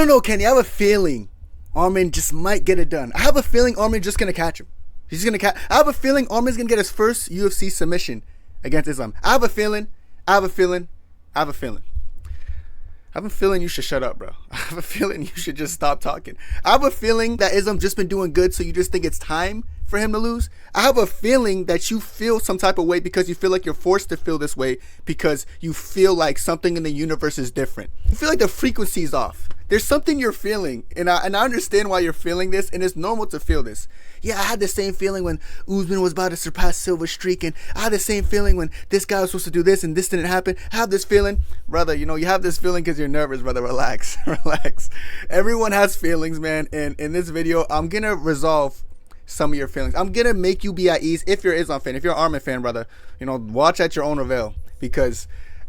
don't know, Kenny. I have a feeling Arman just might get it done. I have a feeling Arman's just gonna catch him. He's gonna catch. I have a feeling Arman's gonna get his first UFC submission against Islam. I have a feeling. I have a feeling. I have a feeling. I have a feeling you should shut up, bro. I have a feeling you should just stop talking. I have a feeling that Islam's just been doing good, so you just think it's time for him to lose. I have a feeling that you feel some type of way because you feel like you're forced to feel this way because you feel like something in the universe is different. You feel like the frequency's off. There's something you're feeling, and I understand why you're feeling this, and it's normal to feel this. Yeah, I had the same feeling when Usman was about to surpass Silva's streak, and I had the same feeling when this guy was supposed to do this, and this didn't happen. I have this feeling. Brother, you have this feeling because you're nervous, brother. Relax. Relax. Everyone has feelings, man, and in this video, I'm going to resolve some of your feelings. I'm going to make you be at ease if you're an Islam fan. If you're an Arman fan, brother, watch at your own avail, because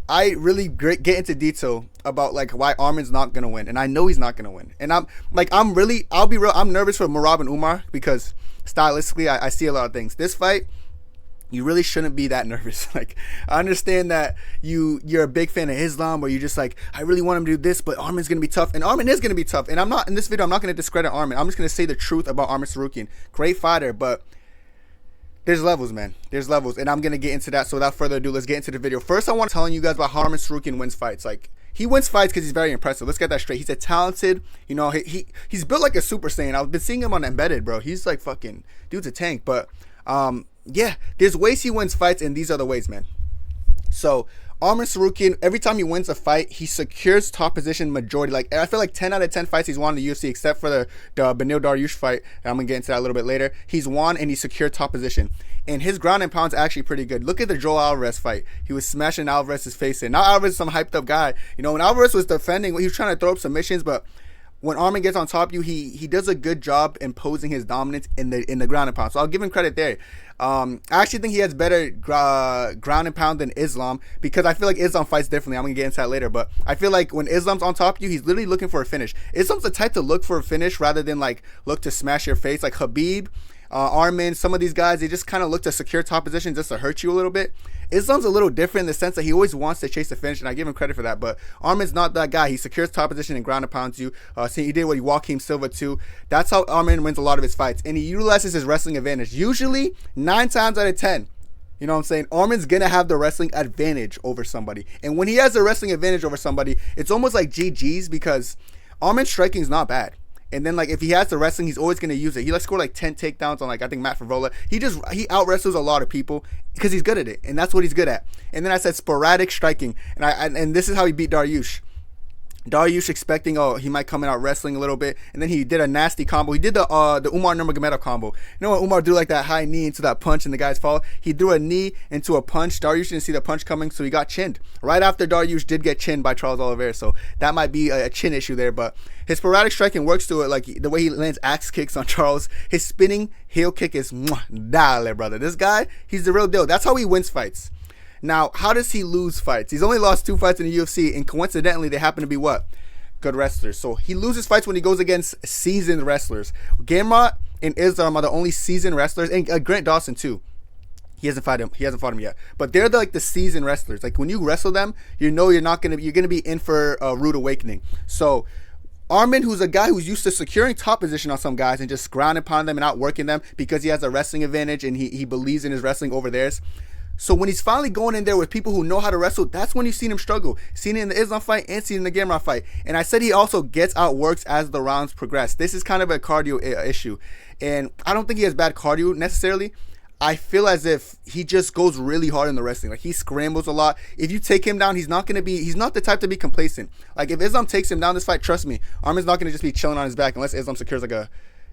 I really get into detail about like why Arman's not gonna win, and I know he's not gonna win. And I'll be real. I'm nervous for Merab and Umar because stylistically, I see a lot of things. This fight, you really shouldn't be that nervous. Like, I understand that you're a big fan of Islam, or you just like, I really want him to do this, but Arman's gonna be tough, and Arman is gonna be tough. And I'm not in this video. I'm not gonna discredit Arman. I'm just gonna say the truth about Arman Tsarukyan. Great fighter, but there's levels, man. There's levels, and I'm gonna get into that. So without further ado, let's get into the video. First, I want to tell you guys about how Arman Tsarukyan wins fights. Like, he wins fights because he's very impressive. Let's get that straight. He's a talented, he's built like a Super Saiyan. I've been seeing him on Embedded, bro. He's like fucking dude's a tank. But yeah, there's ways he wins fights, and these are the ways, man. So Arman Tsarukyan, every time he wins a fight, he secures top position majority. Like, I feel like 10 out of 10 fights he's won in the UFC, except for the Beneil Dariush fight. And I'm going to get into that a little bit later. He's won and he secured top position. And his ground and pound's actually pretty good. Look at the Joel Alvarez fight. He was smashing Alvarez's face in. Now Alvarez is some hyped up guy. When Alvarez was defending, he was trying to throw up submissions, but when Arman gets on top of you, he does a good job imposing his dominance in the ground and pound. So I'll give him credit there. I actually think he has better ground and pound than Islam, because I feel like Islam fights differently. I'm going to get into that later. But I feel like when Islam's on top of you, he's literally looking for a finish. Islam's the type to look for a finish rather than like look to smash your face. Like Khabib, Arman, some of these guys, they just kind of look to secure top position just to hurt you a little bit. Islam's a little different in the sense that he always wants to chase the finish, and I give him credit for that. But Arman's not that guy. He secures top position and ground and pounds you. See, he did what Joaquim Silva too. That's how Arman wins a lot of his fights, and he utilizes his wrestling advantage. Usually 9 times out of 10, you know what I'm saying, Arman's gonna have the wrestling advantage over somebody. And when he has the wrestling advantage over somebody, it's almost like GG's, because Arman's striking is not bad. And then, like, if he has the wrestling, he's always going to use it. He, like, scored, like, 10 takedowns on, like, I think Matt Favola. He out-wrestles a lot of people because he's good at it. And that's what he's good at. And then I said sporadic striking. And this is how he beat Dariush. Dariush expecting, he might come in out wrestling a little bit, and then he did a nasty combo. He did the Umar Nurmagomedov combo. You know when Umar do like that high knee into that punch and the guys fall? He threw a knee into a punch. Dariush didn't see the punch coming, so he got chinned. Right after Dariush did get chinned by Charles Oliveira, so that might be a chin issue there. But his sporadic striking works to it, like the way he lands axe kicks on Charles. His spinning heel kick is dale, brother. This guy, he's the real deal. That's how he wins fights. Now, how does he lose fights? He's only lost 2 fights in the UFC, and coincidentally, they happen to be what? Good wrestlers. So he loses fights when he goes against seasoned wrestlers. Gamrot and Islam are the only seasoned wrestlers, and Grant Dawson too. He hasn't fought him yet. But they're like the seasoned wrestlers. Like, when you wrestle them, you're gonna be in for a rude awakening. So Arman, who's a guy who's used to securing top position on some guys and just grounding upon them and outworking them because he has a wrestling advantage and he believes in his wrestling over theirs. So when he's finally going in there with people who know how to wrestle, that's when you've seen him struggle. Seen it in the Islam fight and seen it in the Gamrot fight. And I said he also gets outworked as the rounds progress. This is kind of a cardio issue. And I don't think he has bad cardio necessarily. I feel as if he just goes really hard in the wrestling. Like, he scrambles a lot. If you take him down, he's not the type to be complacent. Like, if Islam takes him down this fight, trust me, Arman's not going to just be chilling on his back unless Islam secures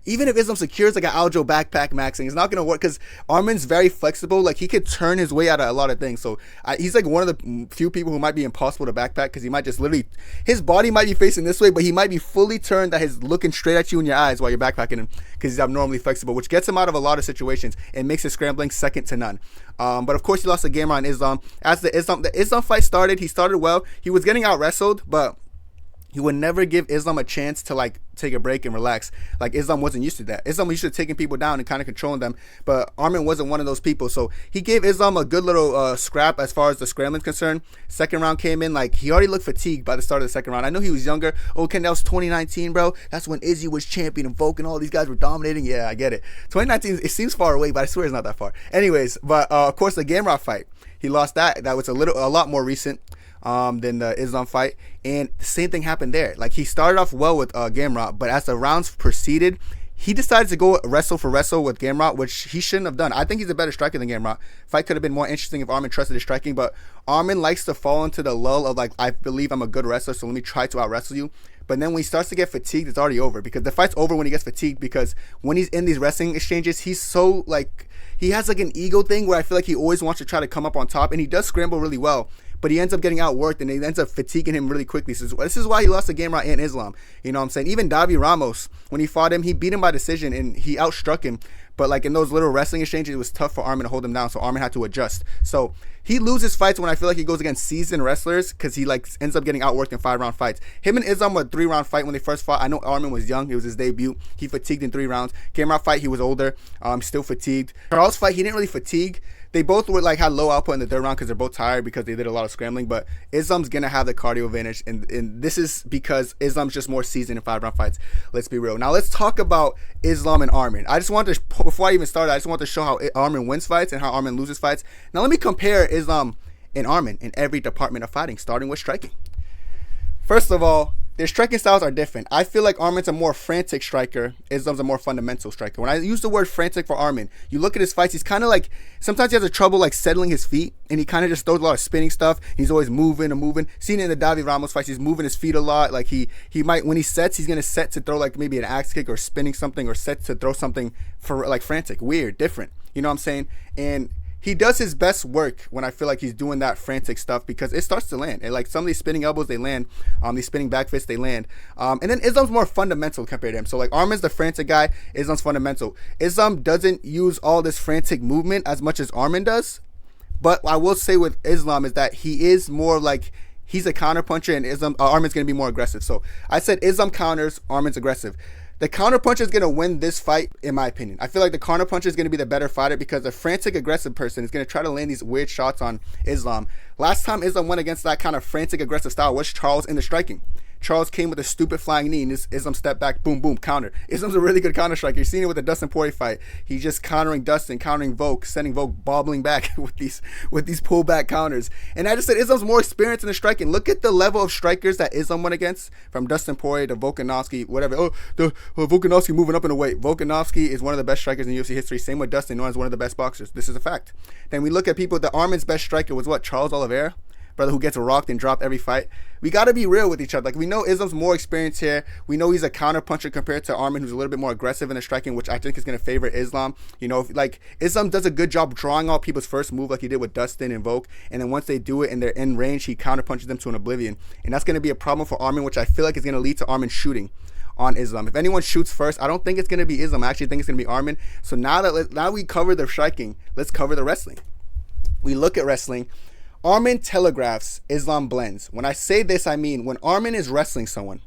even if Islam secures like an Aljo backpack maxing, it's not going to work because Arman's very flexible. Like, he could turn his way out of a lot of things. So he's like one of the few people who might be impossible to backpack, because he might just literally, his body might be facing this way, but he might be fully turned that he's looking straight at you in your eyes while you're backpacking him, because he's abnormally flexible, which gets him out of a lot of situations and makes his scrambling second to none. But of course, he lost the game on Islam. As the Islam fight started, he started well. He was getting out wrestled, but He would never give Islam a chance to like take a break and relax. Like Islam wasn't used to that. Islam was used to taking people down and kind of controlling them, but Arman wasn't one of those people. So he gave Islam a good little scrap as far as the scrambling is concerned. Second round came in, like he already looked fatigued by the start of the second round. I know he was younger. Oh, Ken, that was 2019, bro. That's when Izzy was champion and Volk and all these guys were dominating. Yeah, I get it. 2019, it seems far away, but I swear it's not that far. Anyways, but of course the Gamrot fight, he lost that. That was a lot more recent than the Islam fight, and the same thing happened there. Like he started off well with Gamrot, but as the rounds proceeded, he decided to go wrestle for wrestle with Gamrot, which he shouldn't have done. I think he's a better striker than Gamrot. Fight could have been more interesting if Arman trusted his striking, but Arman likes to fall into the lull of like, I believe I'm a good wrestler, so let me try to out wrestle you. But then when he starts to get fatigued, it's already over, because the fight's over when he gets fatigued, because when he's in these wrestling exchanges, he's so like, he has like an ego thing where I feel like he always wants to try to come up on top, and he does scramble really well, but he ends up getting outworked and it ends up fatiguing him really quickly. So this is why he lost the Gamrot and Islam. You know what I'm saying? Even Davi Ramos, when he fought him, he beat him by decision and he outstruck him. But like in those little wrestling exchanges, it was tough for Arman to hold him down, so Arman had to adjust. So he loses fights when I feel like he goes against seasoned wrestlers, because he like ends up getting outworked in 5-round fights. Him and Islam were a 3-round fight when they first fought. I know Arman was young. It was his debut. He fatigued in 3 rounds. Gamrot fight, he was older. Still fatigued. Charles fight, he didn't really fatigue. They both were like had low output in the 3rd round because they're both tired because they did a lot of scrambling. But Islam's gonna have the cardio advantage, and this is because Islam's just more seasoned in 5-round fights. Let's be real. Now let's talk about Islam and Arman. I just wanted to, before I even started, I just want to show how Arman wins fights and how Arman loses fights. Now let me compare Islam and Arman in every department of fighting, starting with striking. First of all, their striking styles are different. I feel like Arman's a more frantic striker. Islam's a more fundamental striker. When I use the word frantic for Arman, you look at his fights, he's kind of like, sometimes he has a trouble like settling his feet, and he kind of just throws a lot of spinning stuff. He's always moving and moving. Seen it in the Davi Ramos fights, he's moving his feet a lot. Like he might, when he sets, he's going to set to throw like maybe an axe kick or spinning something, or set to throw something for like frantic, weird, different. You know what I'm saying? And he does his best work when I feel like he's doing that frantic stuff, because it starts to land. And like some of these spinning elbows, they land. These spinning back fists, they land. And then Islam's more fundamental compared to him. So like Arman's the frantic guy, Islam's fundamental. Islam doesn't use all this frantic movement as much as Arman does. But I will say with Islam is that he is more like, he's a counter puncher, and Arman's going to be more aggressive. So I said Islam counters, Arman's aggressive. The counter puncher is going to win this fight, in my opinion. I feel like the counter puncher is going to be the better fighter, because the frantic, aggressive person is going to try to land these weird shots on Islam. Last time Islam went against that kind of frantic, aggressive style was Charles in the striking. Charles came with a stupid flying knee, and Islam stepped back, boom, boom, counter. Islam's a really good counter striker. You've seen it with the Dustin Poirier fight. He's just countering Dustin, countering Volk, sending Volk bobbling back with these pullback counters. And I just said Islam's more experienced in the striking. Look at the level of strikers that Islam went against, from Dustin Poirier to Volkanovski, whatever. Volkanovski moving up in the weight. Volkanovski is one of the best strikers in UFC history. Same with Dustin, known as one of the best boxers. This is a fact. Then we look at people. The Arman's best striker was what? Charles Oliveira? Brother who gets rocked and dropped every fight. We got to be real with each other. Like, we know Islam's more experienced here. We know he's a counter puncher compared to Arman, who's a little bit more aggressive in the striking, which I think is going to favor Islam. You know, like Islam does a good job drawing out people's first move, like he did with Dustin and Volk, and then once they do it and they're in range, he counter punches them to an oblivion, and that's going to be a problem for Arman, which I feel like is going to lead to Arman shooting on Islam. If anyone shoots first, I don't think it's going to be Islam. I actually think it's going to be Arman. So now we cover the striking, let's cover the wrestling. We look at wrestling. Arman telegraphs, Islam blends. When I say this, I mean when Arman is wrestling someone,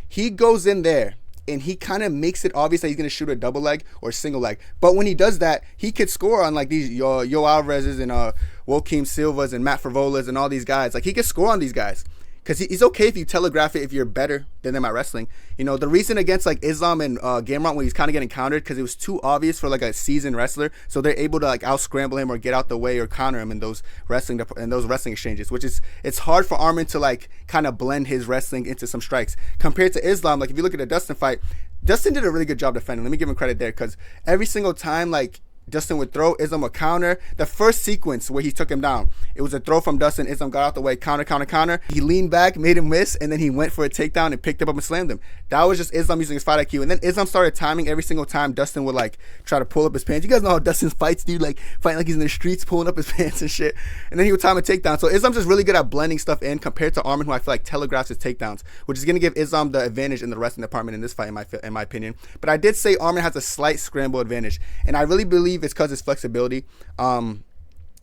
he goes in there and he kind of makes it obvious that he's going to shoot a double leg or single leg. But when he does that, he could score on like these Yo Alvarez's and Joaquim Silva's and Matt Fravolas and all these guys. Like, he could score on these guys. Because he's okay if you telegraph it if you're better than them at wrestling. You know, the reason against like Islam and Gamrot when he's kind of getting countered, because it was too obvious for like a seasoned wrestler, so they're able to like out scramble him or get out the way or counter him in those wrestling exchanges, which is, it's hard for Arman to like kind of blend his wrestling into some strikes compared to Islam. Like, if you look at the Dustin fight, Dustin did a really good job defending. Let me give him credit there, because every single time like Dustin would throw, Islam would counter. The first sequence where he took him down, it was a throw from Dustin. Islam got out the way, counter. He leaned back, made him miss, and then he went for a takedown and picked him up and slammed him. That was just Islam using his fight IQ. And then Islam started timing every single time Dustin would like try to pull up his pants. You guys know how Dustin fights, dude, like fighting like he's in the streets, pulling up his pants and shit. And then he would time a takedown. So Islam's just really good at blending stuff in compared to Arman, who I feel like telegraphs his takedowns, which is going to give Islam the advantage in the wrestling department in this fight, in my opinion. But I did say Arman has a slight scramble advantage, and I really believe it's because his flexibility.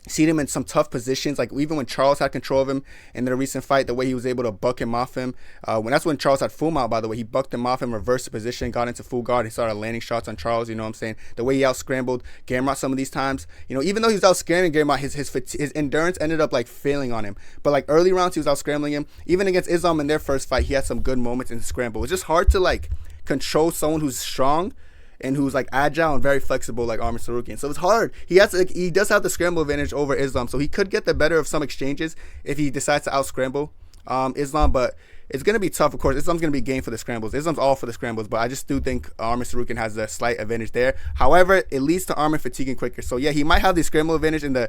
Seen him in some tough positions, like even when Charles had control of him in the recent fight, the way he was able to buck him off him. That's when Charles had full mount, by the way. He bucked him off him, reversed the position, got into full guard. He started landing shots on Charles, you know what I'm saying? The way he out-scrambled Gamrot some of these times. You know, even though he was out-scrambling Gamrot, his endurance ended up, like, failing on him. But, like, early rounds, he was out-scrambling him. Even against Islam in their first fight, he had some good moments in the scramble. It's just hard to, like, control someone who's strong and who's like agile and very flexible like Arman Tsarukyan. So it's hard. He does have the scramble advantage over Islam, so he could get the better of some exchanges if he decides to out scramble Islam, but it's going to be tough. Of course, Islam's going to be game for the scrambles. Islam's all for the scrambles, but I just do think Arman Tsarukyan has a slight advantage there. However, it leads to Arman fatiguing quicker. So yeah, he might have the scramble advantage in the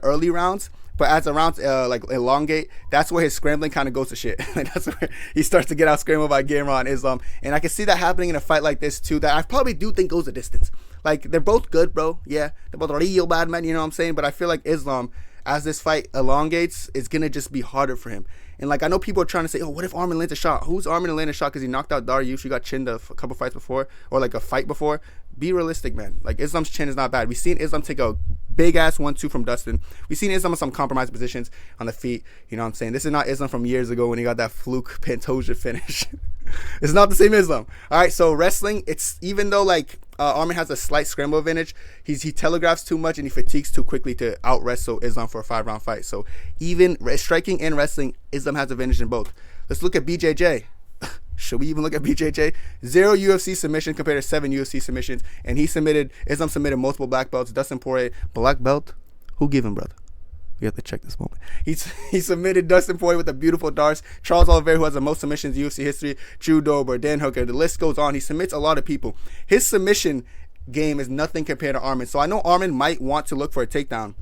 early rounds, but as the rounds like elongate, that's where his scrambling kind of goes to shit. That's where he starts to get out scrambled by Gamrot and Islam. And I can see that happening in a fight like this too, that I probably do think goes the distance. Like, they're both good, bro. Yeah, they're both real bad men, you know what I'm saying? But I feel like Islam, as this fight elongates, it's going to just be harder for him. And, like, I know people are trying to say, oh, what if Arman lands a shot? Who's Arman to land a shot because he knocked out Dariush? He got chinned a couple fights before, or, like, a fight before. Be realistic, man. Like, Islam's chin is not bad. We've seen Islam take a big-ass 1-2 from Dustin. We've seen Islam in some compromised positions on the feet. You know what I'm saying? This is not Islam from years ago when he got that fluke Pantoja finish. It's not the same Islam. All right, so wrestling, it's even though, like, Arman has a slight scramble advantage, he telegraphs too much and he fatigues too quickly to out-wrestle Islam for a 5-round fight. So even striking and wrestling, Islam has advantage in both. Let's look at BJJ. Should we even look at BJJ? 0 UFC submission compared to 7 UFC submissions. And Islam submitted multiple black belts. Dustin Poirier, black belt? Who give him, brother? We have to check this moment. He submitted Dustin Poirier with a beautiful darts. Charles Oliveira, who has the most submissions in UFC history. Drew Dober, Dan Hooker. The list goes on. He submits a lot of people. His submission game is nothing compared to Arman. So I know Arman might want to look for a takedown.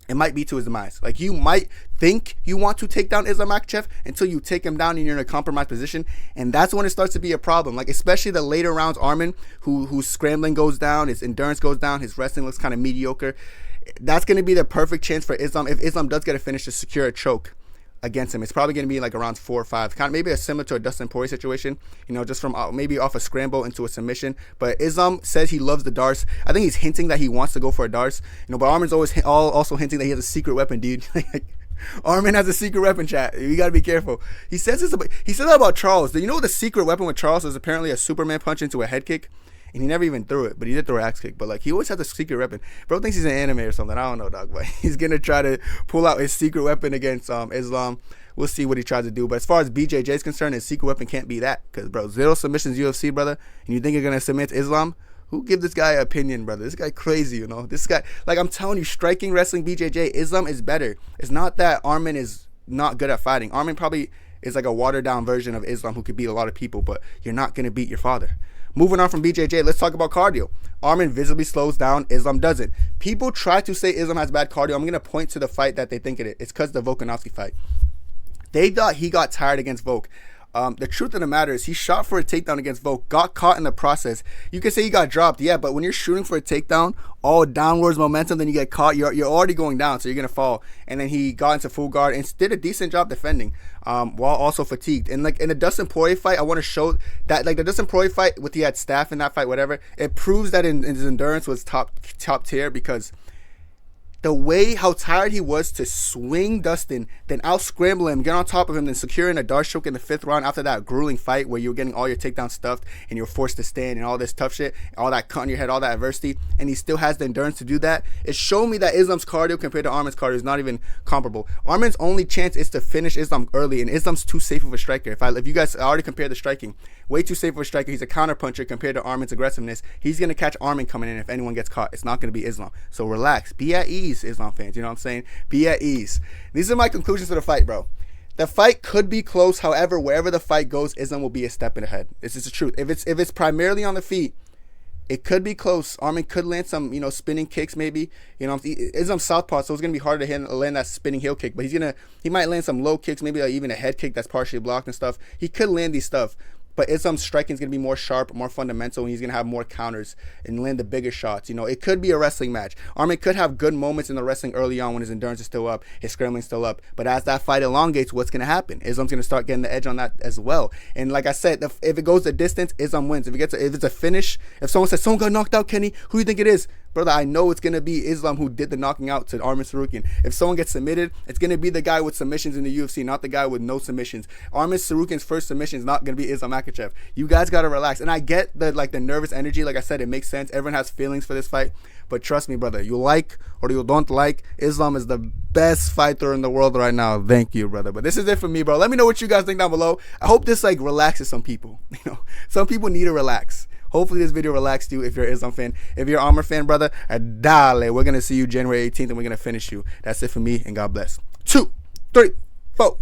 It might be to his demise. Like, you might think you want to take down Islam Mkahachev until you take him down and you're in a compromised position. And that's when it starts to be a problem. Like, especially the later rounds, Arman, whose scrambling goes down, his endurance goes down, his wrestling looks kind of mediocre. That's going to be the perfect chance for Islam. If Islam does get a finish, to secure a choke against him. It's probably going to be like around 4 or 5. Kind of maybe similar to a Dustin Poirier situation, you know, just from maybe off a scramble into a submission. But Islam says he loves the darts. I think he's hinting that he wants to go for a darts. You know, but Arman's always also hinting that he has a secret weapon, dude. Arman has a secret weapon, chat. You got to be careful. He said that about Charles. Do you know what the secret weapon with Charles is? Apparently a Superman punch into a head kick. And he never even threw it, but he did throw an axe kick. But, like, he always has a secret weapon. Bro thinks he's an anime or something. I don't know, dog. But he's going to try to pull out his secret weapon against Islam. We'll see what he tries to do. But as far as BJJ is concerned, his secret weapon can't be that. Because, bro, 0 submissions UFC, brother. And you think you're going to submit to Islam? Who give this guy an opinion, brother? This guy crazy, you know. This guy, like, I'm telling you, striking, wrestling, BJJ, Islam is better. It's not that Arman is not good at fighting. Arman probably is like a watered-down version of Islam who could beat a lot of people. But you're not going to beat your father. Moving on from BJJ, let's talk about cardio. Arman visibly slows down. Islam doesn't. People try to say Islam has bad cardio. I'm going to point to the fight that they think it is. It's because of the Volkanovski fight. They thought he got tired against Volk. The truth of the matter is he shot for a takedown against Volk, got caught in the process. You can say he got dropped, yeah, but when you're shooting for a takedown, all downwards momentum, then you get caught, you're already going down, so you're going to fall. And then he got into full guard and did a decent job defending while also fatigued. And, like, in the Dustin Poirier fight, I want to show that, like, the Dustin Poirier fight, he had staff in that fight, whatever, it proves that his endurance was top tier because the way how tired he was to swing Dustin, then out scramble him, get on top of him, then securing a dart choke in the 5th round after that grueling fight where you were getting all your takedowns stuffed and you're forced to stand and all this tough shit, all that cut on your head, all that adversity, and he still has the endurance to do that. It showed me that Islam's cardio compared to Arman's cardio is not even comparable. Arman's only chance is to finish Islam early, and Islam's too safe of a striker. If you guys already compare the striking, way too safe of a striker. He's a counter puncher compared to Arman's aggressiveness. He's going to catch Arman coming in if anyone gets caught. It's not going to be Islam. So relax. Be at ease, Islam fans. You know what I'm saying? Be at ease. These are my conclusions to the fight, bro. The fight could be close. However, wherever the fight goes, Islam will be a step ahead. This is the truth. If it's primarily on the feet, it could be close. Arman could land some, spinning kicks maybe. Islam's southpaw, so it's going to be harder to land that spinning heel kick. But he might land some low kicks, maybe even a head kick that's partially blocked and stuff. He could land these stuff. But Islam's striking is going to be more sharp, more fundamental, and he's going to have more counters and land the bigger shots. It could be a wrestling match. Arman could have good moments in the wrestling early on when his endurance is still up, his scrambling's still up. But as that fight elongates, what's going to happen? Islam's going to start getting the edge on that as well. And like I said, if it goes the distance, Islam wins. If it's a finish, if someone says, someone got knocked out, Kenny, who do you think it is? Brother, I know it's going to be Islam who did the knocking out to Arman Tsarukyan. If someone gets submitted, it's going to be the guy with submissions in the UFC, not the guy with no submissions. Arman Tsarukyan's first submission is not going to be Islam Mkahachev. You guys got to relax. And I get the nervous energy. Like I said, it makes sense. Everyone has feelings for this fight. But trust me, brother, you like or you don't like, Islam is the best fighter in the world right now. Thank you, brother. But this is it for me, bro. Let me know what you guys think down below. I hope this relaxes some people. Some people need to relax. Hopefully this video relaxed you if you're an Islam fan. If you're an Arman fan, brother, dale. We're going to see you January 18th and we're going to finish you. That's it for me, and God bless. 2, 3, 4.